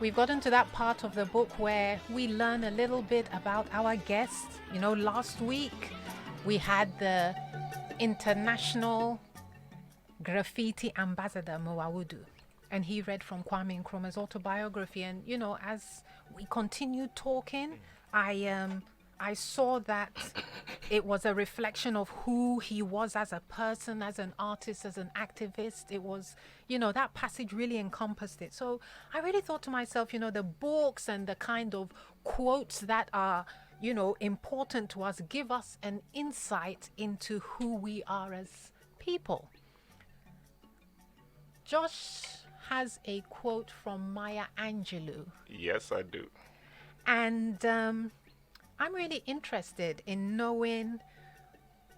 we've gotten to that part of the book where we learn a little bit about our guests. Last week we had the international graffiti ambassador Mwawudu, and he read from Kwame Nkrumah's autobiography. And as we continued talking, I saw that it was a reflection of who he was as a person, as an artist, as an activist. It was, that passage really encompassed it. So I really thought to myself, the books and the kind of quotes that are, important to us give us an insight into who we are as people. Josh has a quote from Maya Angelou. Yes, I do. And I'm really interested in knowing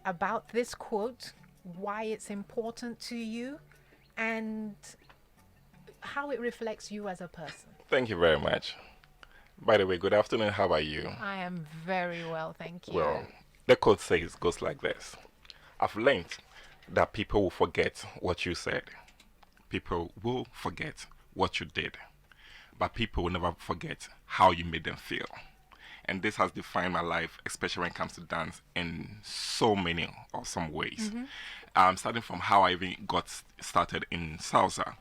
about this quote, why it's important to you, and how it reflects you as a person. Thank you very much. By the way, good afternoon. How are you? I am very well, thank you. Well, the quote goes like this. I've learned that people will forget what you said. People will forget what you did. But people will never forget how you made them feel. And this has defined my life, especially when it comes to dance, in so many awesome ways. Starting from how I even got started in salsa.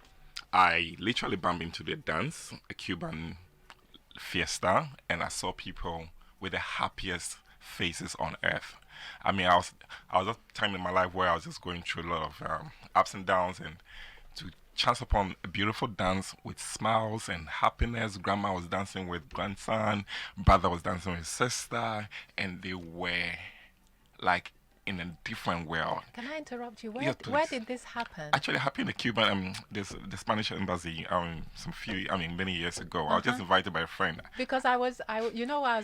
I literally bumped into the dance, a Cuban fiesta, and I saw people with the happiest faces on earth. I mean, I was at a time in my life where I was just going through a lot of ups and downs, and to chance upon a beautiful dance with smiles and happiness. Grandma was dancing with grandson, brother was dancing with sister, and they were like in a different world. Can I interrupt you? Yes, Where did this happen? Actually, it happened in the Cuban, the Spanish embassy, many years ago. I was just invited by a friend. Because I was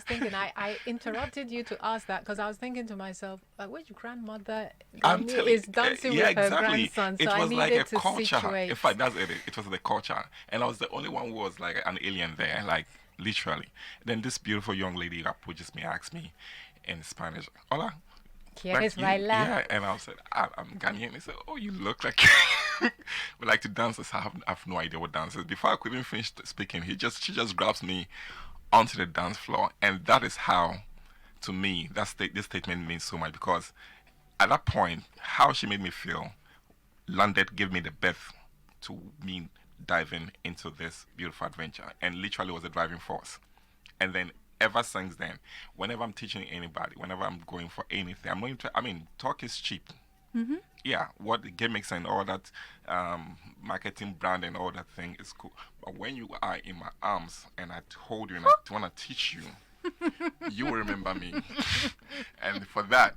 thinking. I interrupted you to ask that because I was thinking to myself, which grandmother is dancing with her grandson? So it was I like needed a to culture. situate. In fact, that's it. It was the culture, and I was the only one who was like an alien there, like literally. Then this beautiful young lady approaches me, asks me in Spanish, "Hola." ¿Quieres bailar? Yeah, and I said, I'm Ghanaian. He said, oh, you look like we like to dance. I said, I have no idea what dance is. Before I could even finish speaking, she just grabs me onto the dance floor. And that is how, to me, this statement means so much, because at that point, how she made me feel gave me the birth to me diving into this beautiful adventure, and literally was a driving force. And then ever since then, whenever I'm teaching anybody, whenever I'm going for anything, talk is cheap. Yeah, what the gimmicks and all that marketing brand and all that thing is cool. But when you are in my arms and I hold you and I want to teach you, you will remember me. And for that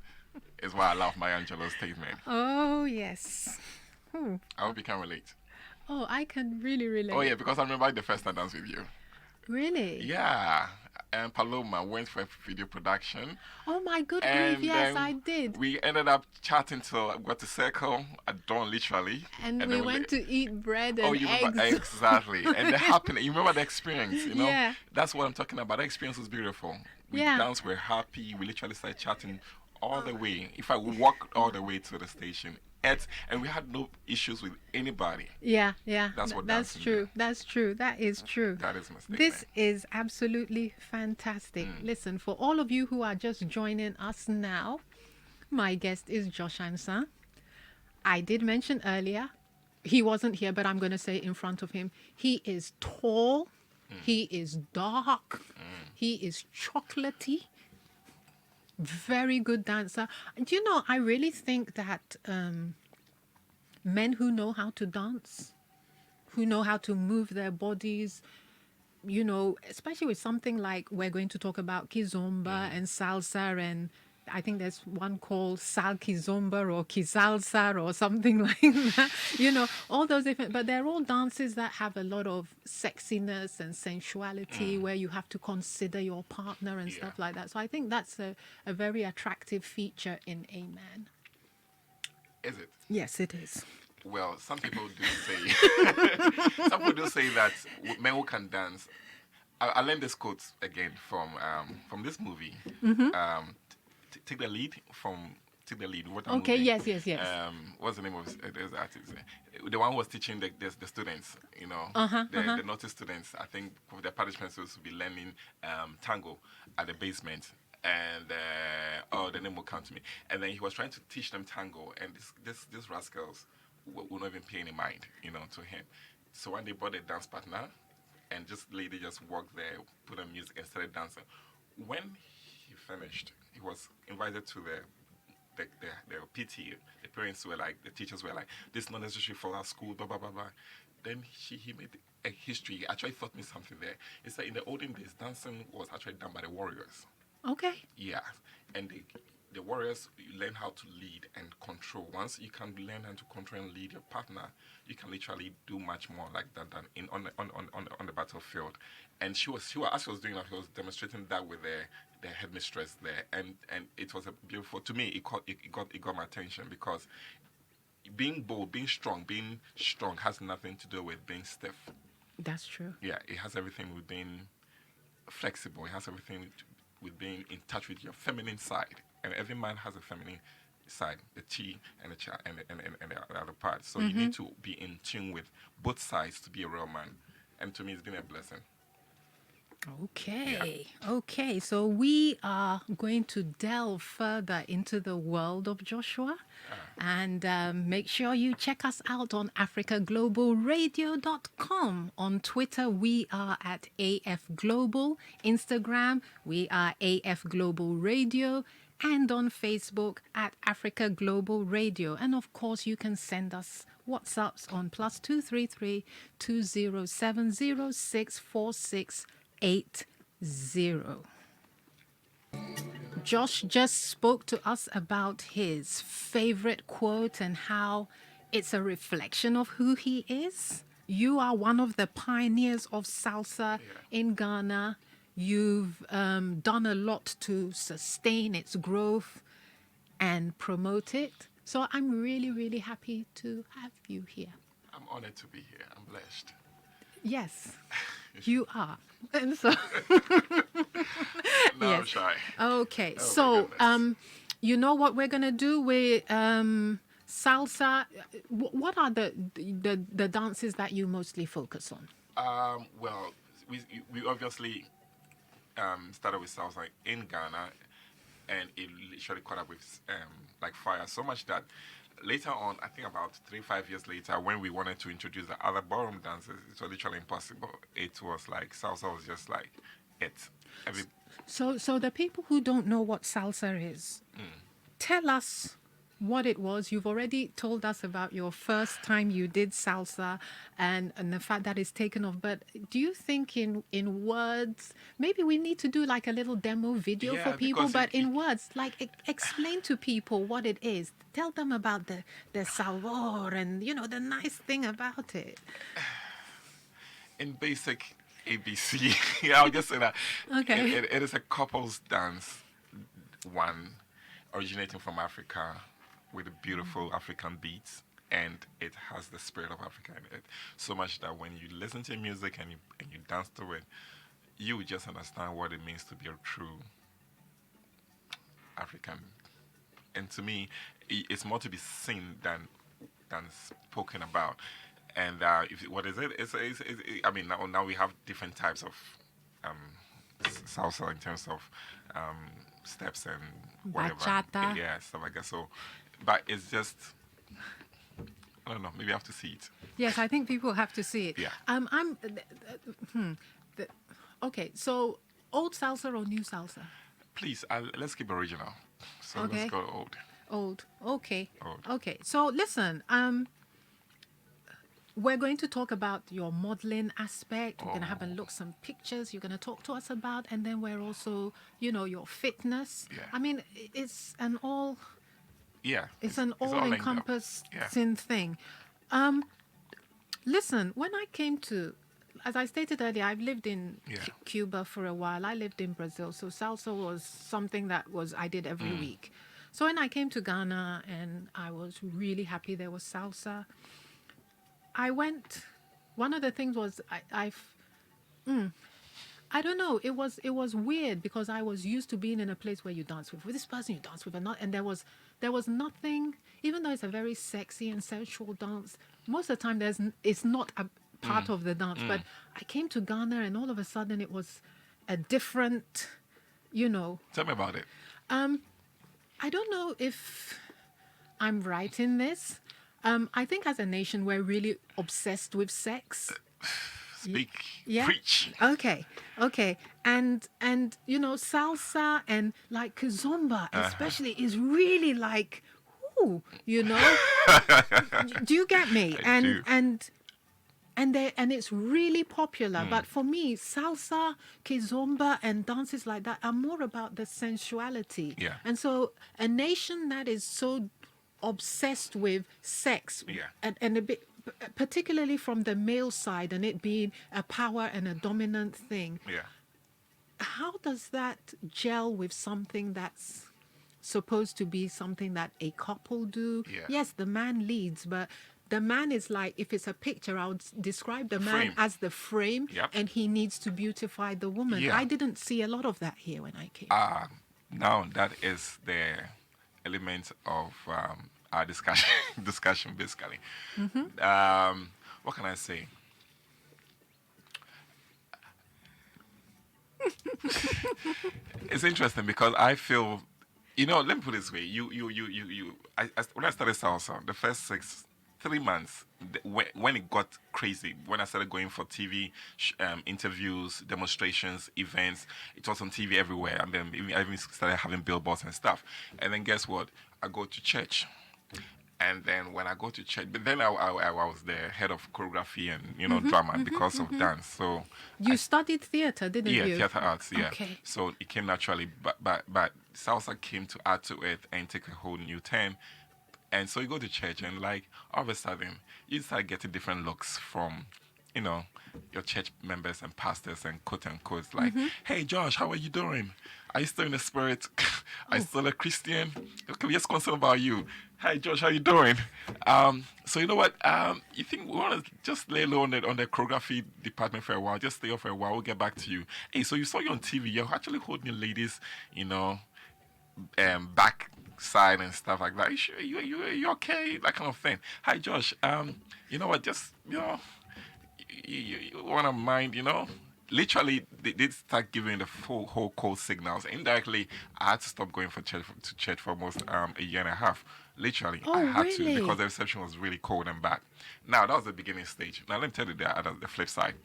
is why I love my Angelo's statement. Oh, yes. I hope you can relate. Oh, I can really relate. Oh, yeah, because I remember the first time I danced with you. Really? Yeah. And Paloma went for a video production. Oh my good grief, yes, I did. We ended up chatting till I got to circle at dawn, literally. And we went to eat bread and eggs. Remember, exactly. And the happening, you remember the experience, Yeah. That's what I'm talking about. The experience was beautiful. We danced, we're happy. We literally started chatting all the way. In fact, we walked all the way to the station. And we had no issues with anybody. Yeah. That's true. That's true. That is true. That is mistake. This is absolutely fantastic. Listen, for all of you who are just joining us now, my guest is Josh Ansah. I did mention earlier, he wasn't here, but I'm going to say in front of him, he is tall, he is dark, he is chocolatey. Very good dancer. Do you know, I really think that men who know how to dance, who know how to move their bodies, especially with something like we're going to talk about kizomba and salsa, and I think there's one called sal kizomba or kizalsa or something like that. All those different, but they're all dances that have a lot of sexiness and sensuality where you have to consider your partner and stuff like that. So I think that's a very attractive feature in a man. Is it? Yes, it is. Well, some people do say that men who can dance. I learned this quote again from this movie. Take the lead from took the lead. What Okay, movie? yes, yes, yes. What's the name of the artist? The one who was teaching the students, Uh-huh, uh-huh. the naughty students. I think the punishment was to be learning tango at the basement. And the name will come to me. And then he was trying to teach them tango, and these rascals were not even paying any mind, to him. So when they brought a dance partner, and just lady just walked there, put on music, and started dancing. When he finished, he was invited to the PT. The parents were like, the teachers were like, this is not necessary for our school, blah blah blah blah. Then he made a history. He actually taught me something there. He said in the olden days, dancing was actually done by the warriors. Okay. Yeah, and the warriors learn how to lead and control. Once you can learn how to control and lead your partner, you can literally do much more like that than on the battlefield. And as she was doing that, she was demonstrating that with the headmistress there, and it was a beautiful. To me, it got my attention because being bold, being strong has nothing to do with being stiff. That's true. Yeah, it has everything with being flexible. It has everything with being in touch with your feminine side. And every man has a feminine side, the chi and the cha and the other part. So you need to be in tune with both sides to be a real man. And to me, it's been a blessing. Okay. Okay. So we are going to delve further into the world of Joshua. And make sure you check us out on africaglobalradio.com. On Twitter, we are at AF Global. Instagram, we are AF Global Radio. And on Facebook at Africa Global Radio. And of course, you can send us WhatsApps on +233 2070 64680. Josh just spoke to us about his favorite quote and how it's a reflection of who he is. You are one of the pioneers of salsa in Ghana. You've done a lot to sustain its growth and promote it. So I'm really, really happy to have you here. I'm honored to be here. I'm blessed. Yes, you are. And so No, I'm yes. shy. Okay, Oh, my so goodness. you know what we're gonna do with salsa? What are the dances that you mostly focus on? Well, we obviously started with salsa in Ghana, and it literally caught up with like fire so much that later on, I think about 3-5 years later, when we wanted to introduce the other ballroom dances, it was literally impossible. It was like salsa was just like it. Every, So the people who don't know what salsa is, tell us what it was. You've already told us about your first time you did salsa and the fact that it's taken off. But do you think in words, maybe we need to do like a little demo video Yeah, for people, because but in words, like explain to people what it is. Tell them about the sabor and, the nice thing about it. in basic ABC, yeah, I'll just say that Okay. it is a couples dance, one originating from Africa with beautiful African beats, and it has the spirit of Africa in it. So much that when you listen to music and you dance to it, you will just understand what it means to be a true African. And to me, it's more to be seen than spoken about. And what is it? I mean, now we have different types of um, salsa in terms of um, steps and whatever. Bachata. Yeah, stuff like that. So, but it's just, I don't know. Maybe I have to see it. Yes, I think people have to see it. Yeah. The, okay, so old salsa or new salsa? Please, let's keep original. So Okay. let's go old. Old. Okay. Old. Okay. So listen, we're going to talk about your modeling aspect. We're going to have a look some pictures you're going to talk to us about, and then we're also, your fitness. Yeah. I mean, it's an all Yeah. it's an all all linked up. encompassing thing. Listen, when I came to, as I stated earlier, I've lived in Yeah. Cuba for a while. I lived in Brazil, so salsa was something that I did every week. So when I came to Ghana, and I was really happy there was salsa. I went. One of the things was I don't know. It was weird because I was used to being in a place where you dance with this person, you dance with another, and there was nothing. Even though it's a very sexy and sensual dance, most of the time it's not a part of the dance. But I came to Ghana, and all of a sudden it was a different, you know. Tell me about it. I don't know if I'm right in this. I think as a nation we're really obsessed with sex. Speak, Yeah. preach. Okay. Okay. And salsa and like kizomba especially is really like, ooh, do you get me? I do. And it's really popular. But for me, salsa, kizomba, and dances like that are more about the sensuality. Yeah. And so a nation that is so obsessed with sex, Yeah. and a bit, particularly from the male side, and it being a power and a dominant thing, Yeah. how does that gel with something that's supposed to be something that a couple do? Yeah. Yes, the man leads, but the man is like, if it's a picture, I would describe the man Frame. as the frame, Yep. and he needs to beautify the woman. Yeah. I didn't see a lot of that here when I came. Now that is the element of our discussion. Discussion basically. What can I say? It's interesting because I feel, let me put it this way. When I started salsa, the first 3 months, when it got crazy, when I started going for TV interviews, demonstrations, events, it was on TV everywhere. And then I even started having billboards and stuff. And then guess what? I go to church. And then when I go to church, but then I was the head of choreography and drama because of dance. So You studied theater, didn't yeah, you? theater arts. Yeah. Okay. So it came naturally, but salsa came to add to it and take a whole new turn. And so you go to church and like all of a sudden you start getting different looks from, your church members and pastors and quote unquote like, hey Josh, how are you doing? Are you still in the spirit? Are you still a Christian? Okay, we're just concerned about you. Hi Josh, how you doing? So you know what? You think we want to just lay low on the choreography department for a while? Just stay off for a while. We'll get back to you. Hey, so you saw you on TV. You're actually holding your ladies, back side and stuff like that. You sure you okay? That kind of thing. Hi Josh. You know what? Just you want to mind, literally they did start giving the full whole cold signals. Indirectly, I had to stop going to church for almost a year and a half. Literally, Oh, I had really? to because the reception was really cold and bad. Now that was the beginning stage. Now let me tell you the flip side.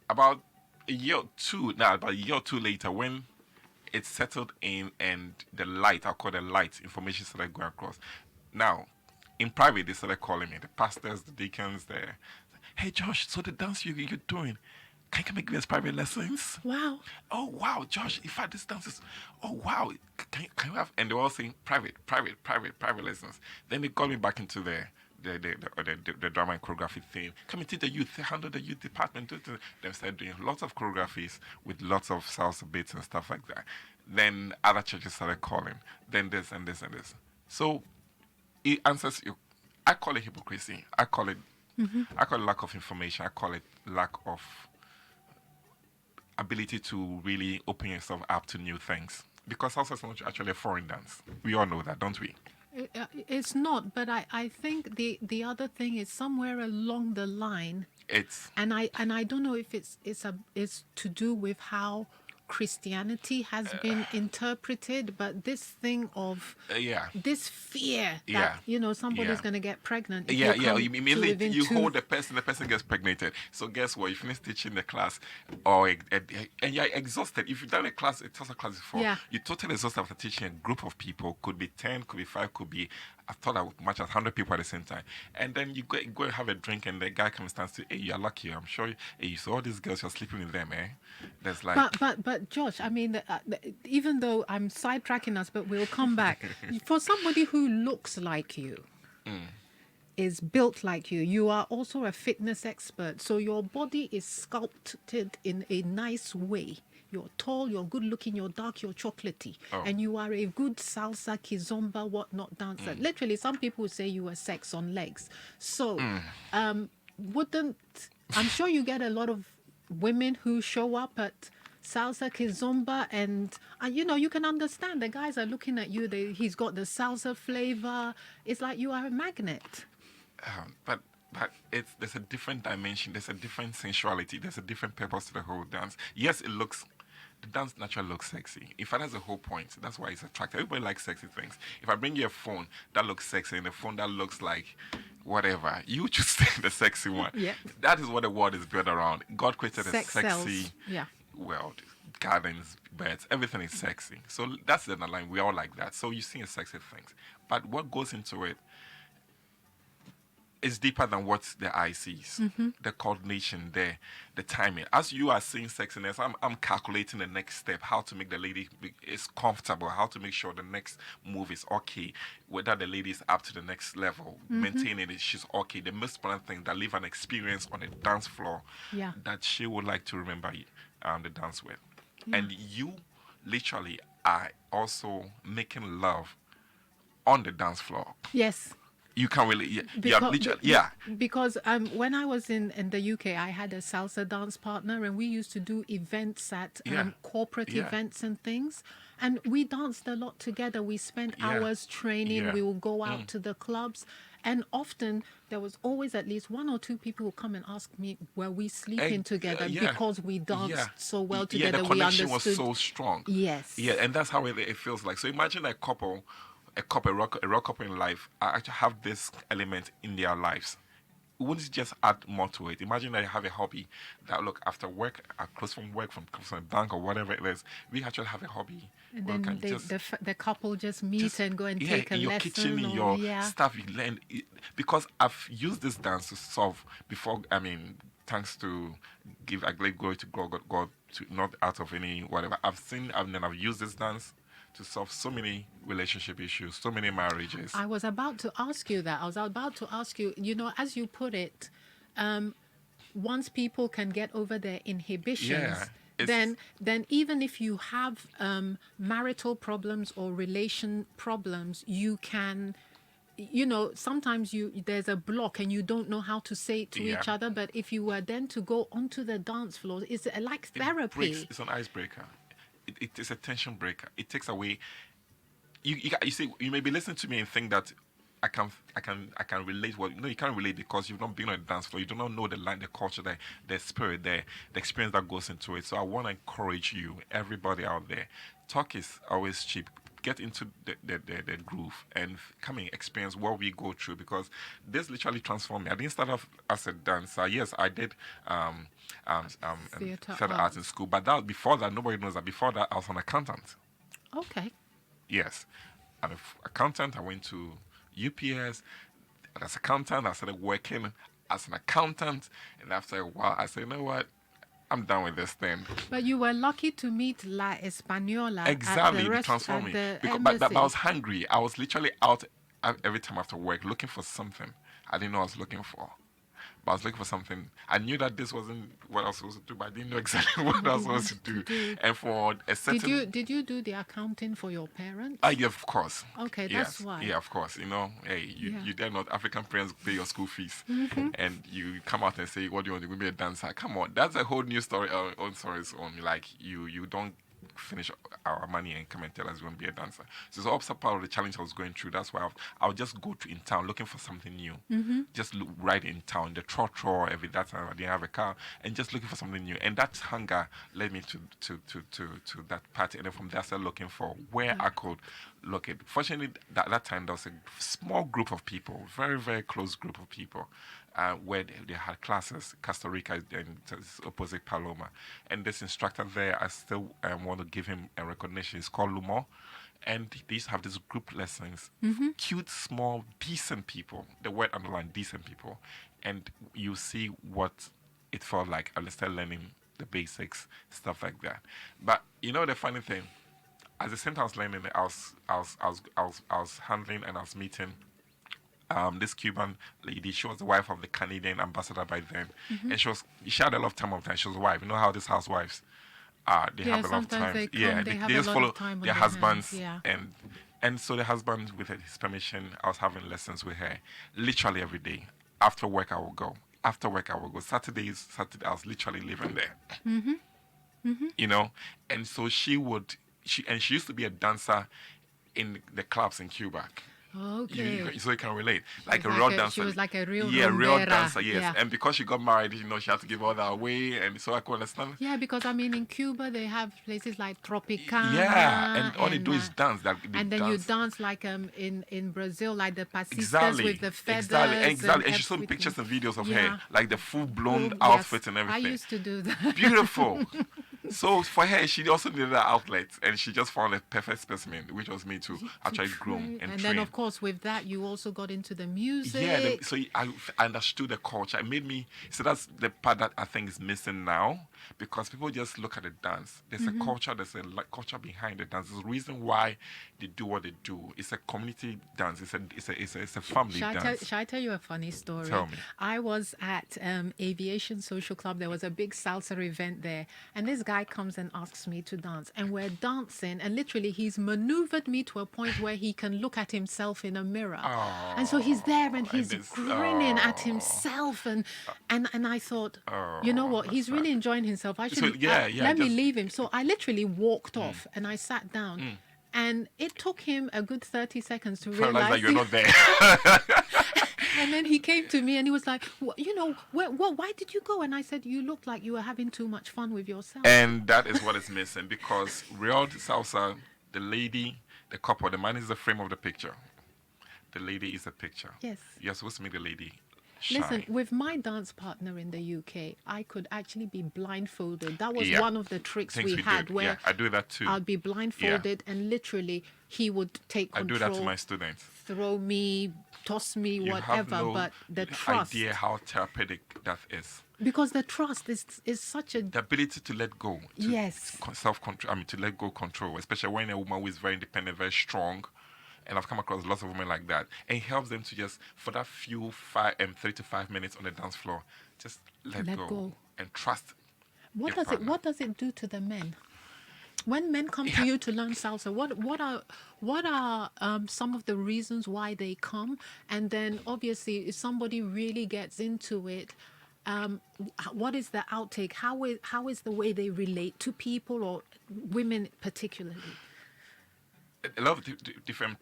About a year or two later, when it settled in and the light, I'll call it light, information started going across. Now, in private, they started calling me, the pastors, the deacons, hey Josh, so the dance you're doing, can you come and give us private lessons? Wow. Oh wow, Josh, in fact this dance is, oh wow, can you have, and they were all saying private lessons. Then they got me back into the drama and choreography thing. Come and teach the youth, handle the youth department. Then started doing lots of choreographies with lots of salsa bits and stuff like that. Then other churches started calling. Then this and this and this. So it answers you. I call it hypocrisy. I call it lack of information. I call it lack of ability to really open yourself up to new things. Because salsa is not actually a foreign dance. We all know that, don't we? It's not, but I think the other thing is somewhere along the line, It's and I don't know if it's to do with how Christianity has been interpreted, but this thing of yeah. this fear Yeah. that somebody's Yeah. going to get pregnant. if Yeah, they yeah. come You to immediately within you two- hold the person gets pregnant. So guess what? You finish teaching the class, or and you're exhausted. If you've done a class, a total class before, Yeah. you're totally exhausted after teaching a group of people. Could be 10, could be 5, could be I thought as much as 100 people at the same time. And then you go and have a drink, and the guy comes and says, "Hey, you're lucky. I'm sure. Hey, so all these girls you're sleeping with them, eh?" There's like. But Josh, I mean, even though I'm sidetracking us, but we'll come back. For somebody who looks like you, is built like you are also a fitness expert. So your body is sculpted in a nice way. You're tall, you're good looking, you're dark, you're chocolatey. Oh. And you are a good salsa, kizomba, whatnot dancer. Literally, some people say you are sex on legs. So, I'm sure you get a lot of women who show up at salsa, kizomba, and you know, you can understand the guys are looking at you. He's got the salsa flavor. It's like you are a magnet. But it's there's a different dimension. There's a different sensuality. There's a different purpose to the whole dance. Yes, it looks. The dance naturally looks sexy. In fact, that's the whole point. That's why it's attractive. Everybody likes sexy things. If I bring you a phone that looks sexy and a phone that looks like whatever, you choose the sexy one. Yeah. That is what the world is built around. God created a Sex sexy sells. Yeah. world. Gardens, birds, everything is sexy. So that's the line. We all like that. So you see sexy things. But what goes into it is deeper than what the eye sees. The coordination there, the timing. As you are seeing sexiness, I'm calculating the next step, how to make the lady is comfortable, how to make sure the next move is okay, whether the lady is up to the next level, maintaining it, she's okay. The most important thing that leave an experience on the dance floor Yeah. that she would like to remember the dance with. And you literally are also making love on the dance floor. Yes. You can't really, Because when I was in the UK, I had a salsa dance partner, and we used to do events at corporate events and things. And we danced a lot together. We spent hours training. Yeah. We will go out to the clubs. And often there was always at least one or two people who come and ask me, were we sleeping together? Because we danced so well together. The We connection understood. was so strong. Yes. Yeah, and that's how it feels like. So imagine a rock couple in life actually have this element in their lives. Wouldn't it just add more to it? Imagine that you have a hobby that, look, after work, close from work, from a bank or whatever it is, we actually have a hobby. And where we then can the couple just meet and go and take a in your lesson. kitchen, in your stuff, you learn. Because I've used this dance to solve before, thanks to give a great glory to God, to not out of any whatever. I've used this dance to solve so many relationship issues, so many marriages. I was about to ask you that. I was about to ask you, you know, as you put it, once people can get over their inhibitions, then even if you have marital problems or relation problems, you can, you know, sometimes there's a block and you don't know how to say it to each other. But if you were then to go onto the dance floor, it's like therapy. It's an icebreaker. It is a tension breaker. It takes away. You see, you may be listening to me and think that I can relate. Well, no, you can't relate because you've not been on a dance floor. You do not know the line, the culture, the spirit, the experience that goes into it. So I want to encourage you, everybody out there. Talk is always cheap. Get into the groove and come and experience what we go through, because this literally transformed me. I didn't start off as a dancer. Yes, I did theater arts in school, but before that, nobody knows that. Before that, I was an accountant. Okay. Yes, I'm an accountant. I went to UPS. And as an accountant, I started working as an accountant, and after a while, I said, you know what? I'm done with this thing. But you were lucky to meet La Española. Exactly, at the it transformed me. But I was hungry. I was literally out every time after work looking for something I didn't know I was looking for. But I was looking for something. I knew that this wasn't what I was supposed to do, but I didn't know exactly what I was supposed to do. And for a certain... Did you do the accounting for your parents? Yeah, of course. Okay, yes. That's why. Yeah, of course. You know, hey, you dare not African parents pay your school fees. And you come out and say, what do you want to be a dancer? Come on, that's a whole new story, own stories on. Like, you don't finish our money and come and tell us you want to be a dancer. So it's also part of the challenge I was going through. That's why I'll just go to in town looking for something new. Just look right in town, the trotro, every that time I didn't have a car, and just looking for something new. And that hunger led me to that party. And then from there I started looking for where I could look at. Fortunately, that time there was a small group of people, very, very close group of people, where they had classes, Costa Rica and opposite Paloma. And this instructor there, I still want to give him a recognition. It's called Lumo. And they used to have these group lessons. Cute, small, decent people. The word underlined, decent people. And you see what it felt like. I started learning the basics, stuff like that. But you know the funny thing? At the same time I was learning, I was handling and I was meeting this Cuban lady. She was the wife of the Canadian ambassador by then, and she had a lot of time. She was a wife. You know how these housewives they have a lot of time. They just follow their husbands, yeah. and so the husband, with his permission, I was having lessons with her literally every day. After work, I would go. Saturday, I was literally living there. you know. And so she used to be a dancer in the clubs in Cuba. Okay. So you can relate, She like was a like real a, she dancer. was like a real Yeah, real rumbera. dancer. Yes, Yeah. and because she got married, she had to give all that away, and so I could understand. Yeah, because I mean, in Cuba they have places like Yeah, Tropicana, and all they do is dance. That they and then you dance. dance like in Brazil, like the pasistas Exactly, with the exactly, feathers and exactly. And she showed me everything. pictures and videos of her, Yeah. like the full blown Oh yes, outfit and I everything. used to do that. Beautiful. So for her, she also needed an outlet, and she just found a perfect specimen, which was me to actually groom and And train. then of course with that you also got into the music. Yeah, so I understood the culture. It made me, so that's the part that I think is missing now, because people just look at the dance. There's a culture, there's a culture behind the dance. There's a reason why they do what they do. It's a community dance. It's a family dance. Shall I tell you a funny story? Tell me. I was at Aviation Social Club. There was a big salsa event there. And this guy comes and asks me to dance. And we're dancing. And literally, he's maneuvered me to a point where he can look at himself in a mirror. And so he's there and he's grinning at himself. And I thought, you know what? He's really enjoying himself. Let me leave him. So I literally walked off and I sat down. And it took him a good 30 seconds to realize that you're not there. And then he came to me and he was like, why did you go? And I said, you looked like you were having too much fun with yourself. And that is what is missing, because real salsa, the lady, the couple, the man is the frame of the picture. The lady is a picture. Yes. You're supposed to make the lady shine. Listen, with my dance partner in the UK, I could actually be blindfolded. That was one of the tricks we had, where I do that too. I'd be blindfolded and literally he would take control. I do that to my students. Throw me, toss me, whatever. But the trust. Idea how therapeutic that is. Because the trust is such a... The ability to let go. Yes. Self-control. To let go control, especially when a woman who is very independent, very strong. And I've come across lots of women like that. And it helps them to just, for that 3 to 5 minutes on the dance floor, just let go and trust. What does it do to the men? When men come to you to learn salsa, what are some of the reasons why they come? And then obviously, if somebody really gets into it, what is the outtake? How is the way they relate to people or women particularly? A lot of different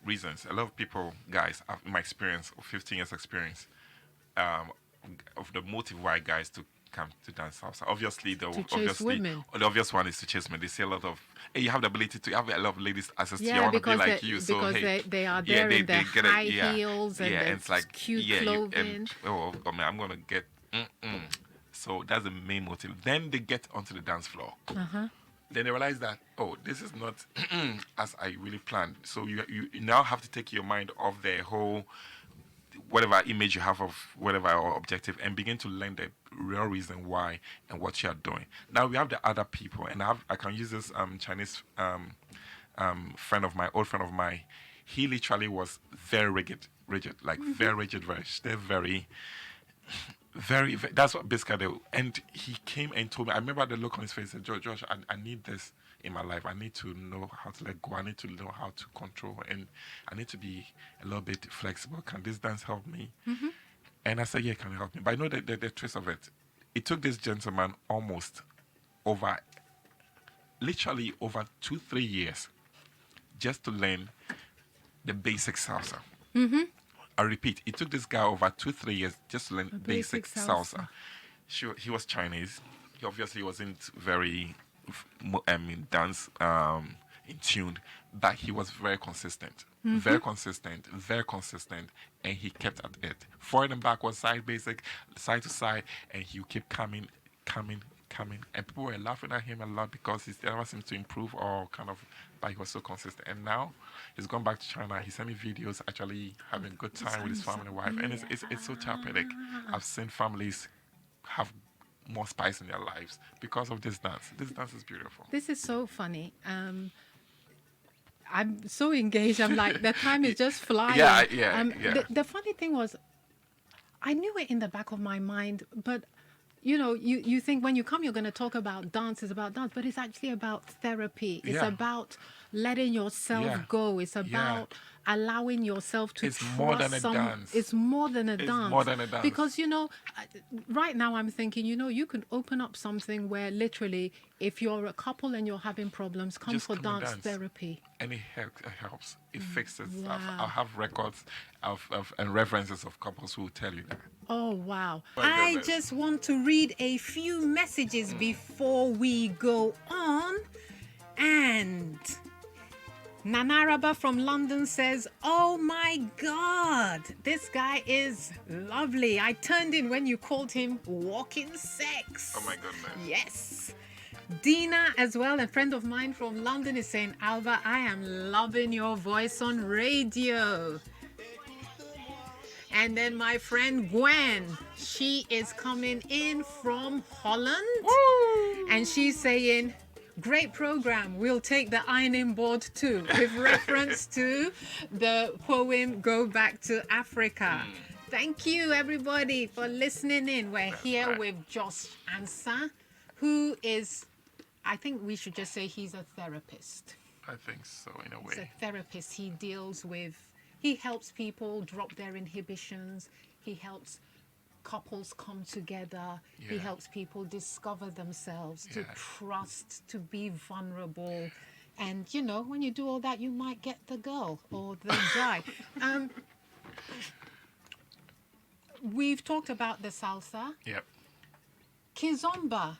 reasons. A lot of people, guys, in my experience, of 15 years experience, of the motive why guys to come to dance salsa. Obviously, the obvious one is to chase men. They say a lot of, hey, you have the ability to have a lot of ladies access to you. I want to be like you. So because they are there in their high heels and it's like cute clothing. Man, I'm gonna get. So that's the main motive. Then they get onto the dance floor. Then they realize that, oh, this is not as I really planned. So you now have to take your mind off the whole, whatever image you have of whatever objective, and begin to learn the real reason why and what you are doing. Now we have the other people, and I can use this Chinese old friend of mine. He literally was very rigid, like very rigid, very, that's what basically, and he came and told me, I remember the look on his face, and Josh, I need this in my life. I need to know how to let go. I need to know how to control, and I need to be a little bit flexible. Can this dance help me? And I said, yeah, can it help me? But I know that the twist of it. It took this gentleman literally over 2-3 years just to learn the basic salsa. I repeat, it took this guy over 2-3 years just to learn basic salsa. He was Chinese. He obviously wasn't very dance in tune, but he was very consistent. Very consistent, and he kept at it. Forward and backward, side basic, side to side, and he would keep coming. And people were laughing at him a lot because he never seemed to improve or but he was so consistent. And now he's gone back to China. He sent me videos actually having a good time with his family and wife. And it's so therapeutic. I've seen families have more spice in their lives because of this dance. This dance is beautiful. This is so funny. I'm so engaged. I'm like, the time is just flying. The funny thing was, I knew it in the back of my mind, but you think when you come, you're going to talk about dance. It's about dance, but it's actually about therapy. It's about letting yourself go. It's about allowing yourself to It's more than trust a dance. It's more than a It's dance. more than a dance. Because, right now I'm thinking, you can open up something where literally, if you're a couple and you're having problems, come Just for come and dance dance. therapy. And it helps. It fixes. Wow. I'll have records and references of couples who will tell you that. Oh, wow. My I goodness. just want to read a few messages before we go on. And Nanaraba from London says, "Oh my God, this guy is lovely. I turned in when you called him walking sex." Oh my goodness. Yes. Dina as well, a friend of mine from London, is saying, "Alba, I am loving your voice on radio." And then my friend Gwen, she is coming in from Holland. Woo! And she's saying, "Great program. We'll take the ironing board too," with reference to the poem Go Back to Africa. Thank you, everybody, for listening in. We're here right. with Josh Ansah, who is, I think we should just say he's a therapist. I think so, in a He's a way. therapist. He helps people drop their inhibitions. He helps couples come together. He Yeah. helps people discover themselves, to Yeah. trust, to be vulnerable. And, when you do all that, you might get the girl or the guy. We've talked about the salsa. Yep. Kizomba.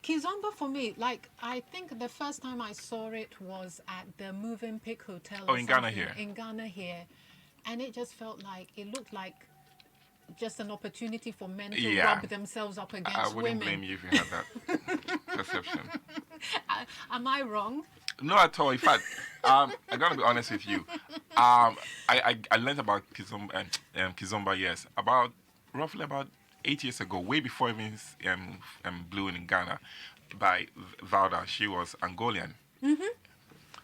Kizomba for me, I think the first time I saw it was at the Moving Pick Hotel. Oh, or in Ghana something, here. In Ghana here. And it just felt like, it looked like just an opportunity for men to Yeah. rub themselves up against I wouldn't women. blame you if you had that perception. Am I wrong? No, at all. In fact, I gotta be honest with you. I learned about Kizomba, yes, roughly about 8 years ago, way before even Blue in Ghana, by Valda. She was Angolan.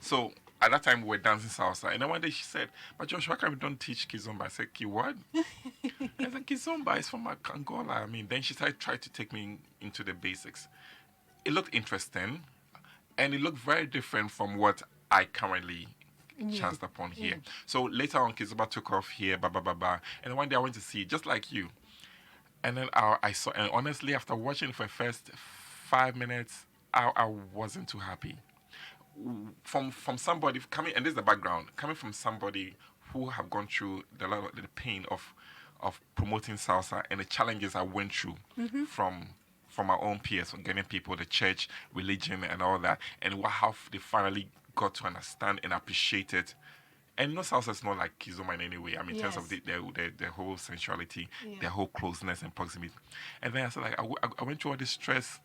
So at that time we were dancing salsa, and then one day she said, "But Josh, why can't we don't teach Kizomba?" I said, "Ki what?" I said, "Kizomba is from Angola." I mean, then she tried to take me into the basics. It looked interesting, and it looked very different from what I currently chanced upon here. So later on, Kizomba took off here, and one day I went to see it, just like you. And then I saw, and honestly, after watching it for the first 5 minutes, I wasn't too happy. From somebody coming, and this is the background, coming from somebody who have gone through the pain of promoting salsa and the challenges I went through from my own peers, from getting people, the church, religion, and all that, and how they finally got to understand and appreciate it. And no salsa is not like Kizomba in any way. I mean, in terms of the whole sensuality, the whole closeness and proximity. And then I said, I went through all this stress,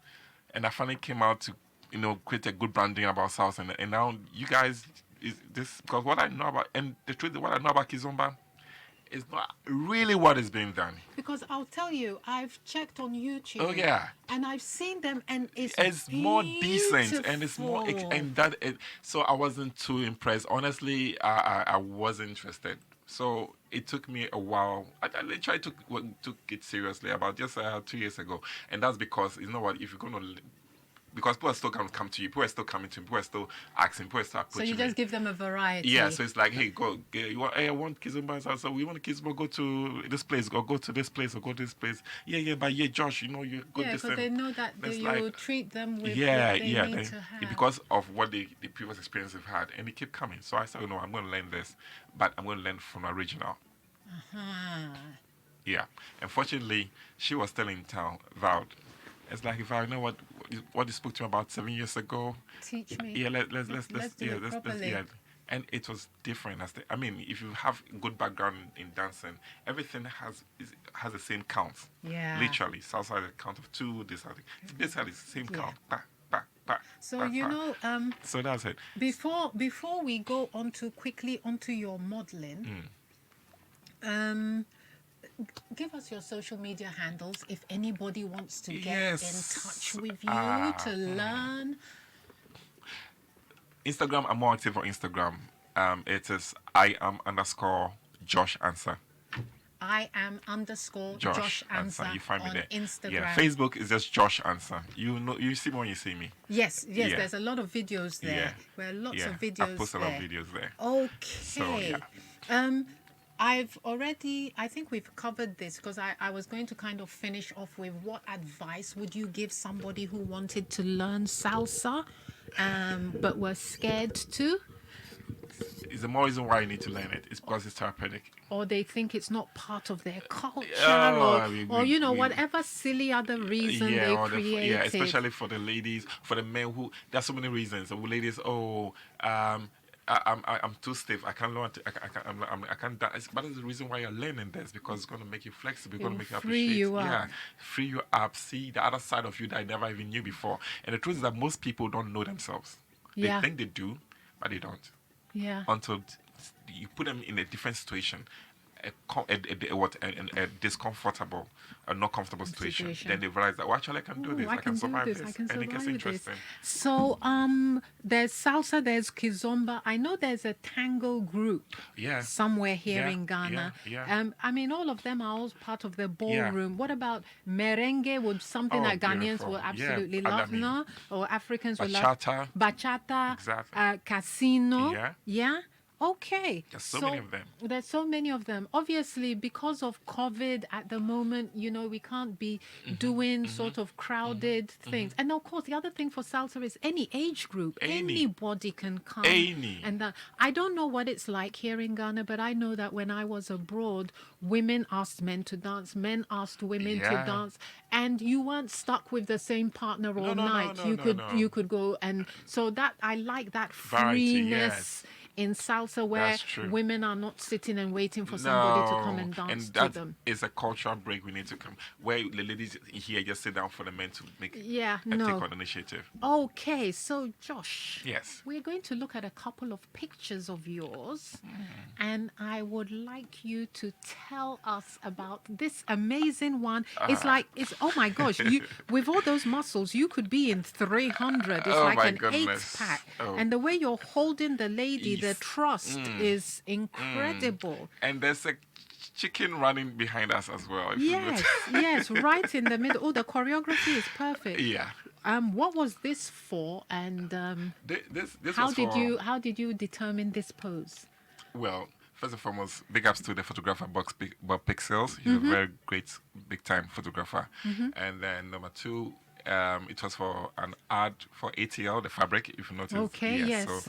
and I finally came out to, create a good branding about salsa. And now you guys, because what I know about, and the truth is what I know about Kizomba is not really what is being done. Because I'll tell you, I've checked on YouTube. Oh, yeah. And I've seen them, and it's more decent, and it's more, so I wasn't too impressed. Honestly, I wasn't interested. So it took me a while. I tried to took it seriously about just 2 years ago, and that's because you know what, if you're gonna, because people are still going to come to you, people are still coming to you, people are still asking, people are still approaching. So you just give them a variety. Yeah, so it's like, hey, I want Kizomba, so we want Kizomba, go to this place, or go to this place, or go to this place. But Josh, you go this. Yeah, but they know that you will treat them with what they need to have. Because of what the previous experience they've had, and they keep coming. So I said, I'm going to learn this, but I'm going to learn from the original. Yeah. Unfortunately, she was still in town, vowed. It's like, if I know what you spoke to me about 7 years ago. Teach me. Yeah, let's do it properly. And it was different. If you have good background in dancing, everything has the same count. Yeah. Literally, salsa has a count of 2. This has the same count. Ba, ba, ba, So ba. So that's it. Before we go quickly onto your modeling, give us your social media handles if anybody wants to get in touch with you to learn. Instagram, I'm more active on Instagram. It is I am _Josh Ansah. I am _ Josh Ansah You find me on there. Instagram. Yeah, Facebook is just Josh Ansah. You see me when you see me. Yes, Yeah. there's a lot of videos there. Yeah. There are lots Yeah. of videos I post a lot of videos there. Okay. So, yeah. I think we've covered this because I was going to kind of finish off with what advice would you give somebody who wanted to learn salsa, but were scared to? Is the more reason why you need to learn it. It's because it's therapeutic. Or they think it's not part of their culture, whatever silly other reason they created. Especially for the ladies, for the men who, there's so many reasons. The ladies, I'm too stiff. I can't learn. I can't dance. But that's the reason why you're learning this, because it's going to make you flexible. It's going to make you appreciate. Free you up. See the other side of you that I never even knew before. And the truth is that most people don't know themselves. They think they do, but they don't. Yeah. Until you put them in a different situation, a discomfortable, a not comfortable situation, then they realize that, actually I can do this, I can survive this, and it gets interesting. So there's salsa, there's kizomba. I know there's a tango group somewhere here in Ghana. I mean, all of them are all part of the ballroom. What about merengue? Would something that Ghanaians will absolutely love, no? Or Africans will love? Bachata, exactly. Casino. Yeah. Okay. There's so many of them. There's so many of them. Obviously, because of COVID at the moment, we can't be doing sort of crowded things. And of course, the other thing for salsa is any age group. Anybody can come. And I don't know what it's like here in Ghana, but I know that when I was abroad, women asked men to dance, men asked women to dance, and you weren't stuck with the same partner all night. You could go, and so that I like that freeness. In salsa, where women are not sitting and waiting for somebody to come and dance to them. Is a cultural break we need to come, where the ladies here just sit down for the men to make take on initiative. Okay, so Josh, yes, we're going to look at a couple of pictures of yours, and I would like you to tell us about this amazing one. It's oh my gosh, with all those muscles, you could be in 300. It's like an 8-pack, and the way you're holding the lady. The trust is incredible. And there's a chicken running behind us as well. Yes, right in the middle. Oh, the choreography is perfect. Yeah. What was this for? And how did you determine this pose? Well, first and foremost, big ups to the photographer Bob Pixels. He's a very great, big-time photographer. And then number two, it was for an ad for ATL, the fabric, if you notice. Okay, yes. So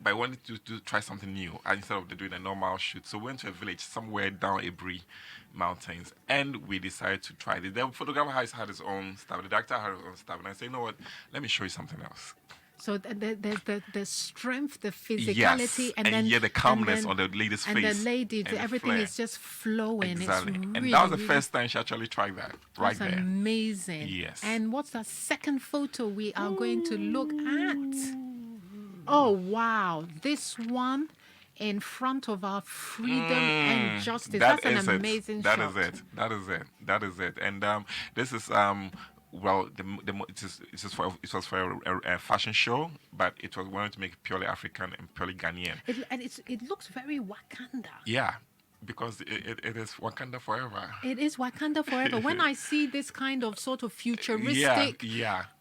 I wanted to try something new instead of doing a normal shoot. So we went to a village somewhere down Ebri Mountains, and we decided to try this. The photographer had his own stuff, the director had his own stuff, and I said, you know what, let me show you something else. So there's the strength, the physicality, and then the calmness on the lady's face. And the lady, everything is just flowing. Exactly. It's and that was the first time she actually tried that. Right there. That's amazing. Yes. And what's the second photo we are going to look at? Oh, wow. This one in front of our freedom and justice. That's an amazing shot. That is it. And this is well, it was for a fashion show, but it was wanted to make it purely African and purely Ghanaian. It looks very Wakanda. Yeah, because it is Wakanda forever. It is Wakanda forever. When I see this kind of sort of futuristic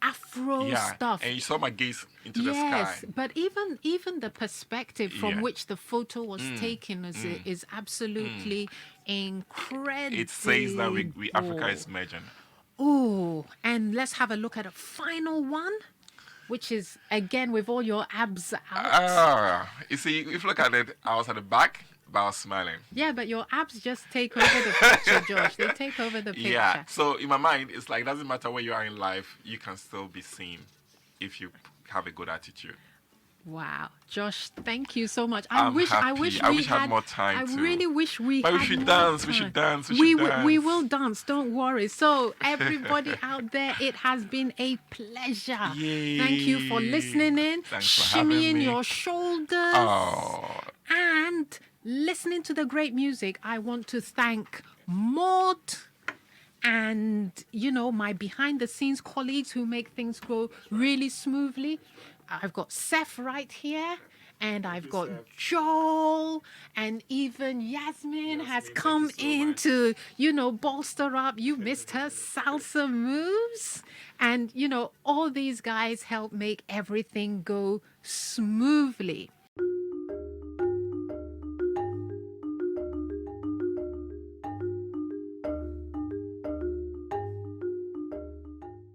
Afro stuff. And you saw my gaze into the sky. Yes, but even the perspective from which the photo was taken is absolutely incredible. It says that we Africa is merging. Oh, and let's have a look at a final one, which is, again, with all your abs out. You see, if you look at it, I was at the back, but I was smiling. Yeah, but your abs just take over the picture, Josh. They take over the picture. Yeah, so in my mind, it's like, it doesn't matter where you are in life, you can still be seen if you have a good attitude. Wow, Josh, thank you so much. I wish we had more time. I really wish we had more time. We should dance. We will dance. Don't worry. So everybody out there, it has been a pleasure. Yay. Thank you for listening in, shimmying your shoulders, and listening to the great music. I want to thank Maud and my behind the scenes colleagues who make things go really smoothly. I've got Seth right here, and I've got Joel, and even Yasmin has come in to, bolster up. You missed her salsa moves. And, all these guys help make everything go smoothly.